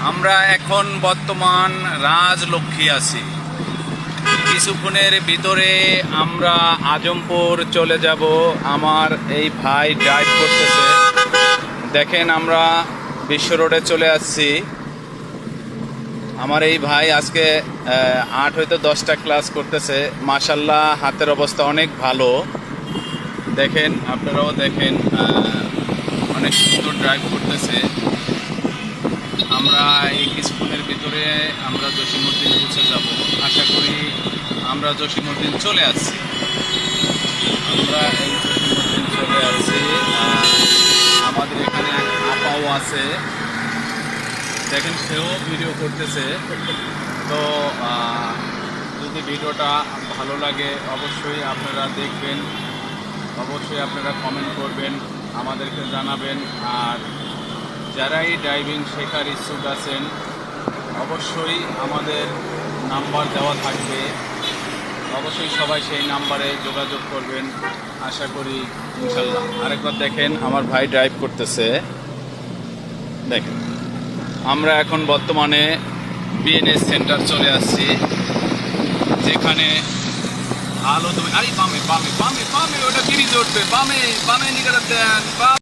আমরা এখন বর্তমান রাজলক্ষ্মী আছি। কিছুক্ষণের ভিতরে আমরা আজমপুর চলে যাব। আমার এই ভাই ড্রাইভ করতেছে, দেখেন আমরা বিশ্ব রোডে চলে আসছি। আমার এই ভাই আজকে 8 হয়তো 10টা ক্লাস করতেছে। মাশাল্লাহ হাতের অবস্থা অনেক ভালো, দেখেন আপনারাও দেখেন, অনেক সুন্দর ড্রাইভ করতেছে। আমরা এই কিছুক্ষণের ভিতরে আমরা জসিমউদ্দিন পৌঁছে যাব। আশা করি আমরা জসিমউদ্দিন চলে আসছি। আমরা এই জসিমউদ্দিন চলে আসছি। আমাদের এখানে এক আপাও আছে, দেখেন সেও ভিডিও করতেছে। তো যদি ভিডিওটা ভালো লাগে অবশ্যই আপনারা দেখবেন, অবশ্যই আপনারা কমেন্ট করবেন, আমাদেরকে জানাবেন। আর যারা এই ড্রাইভিং শেখার ইচ্ছুক আছেন অবশ্যই আমাদের নাম্বার দেওয়া থাকবে, অবশ্যই সবাই সেই নাম্বারে যোগাযোগ করবেন। আশা করি ইনশাল্লাহ। আরেকবার দেখেন আমার ভাই ড্রাইভ করতেছে, দেখেন আমরা এখন বর্তমানে বিএনএস সেন্টার চলে আসছি, যেখানে আলো তুমি আরে বামে বামে বামে বামে ওটা ব্রিজ উঠবে, বামে বামে নিকাটা দেন।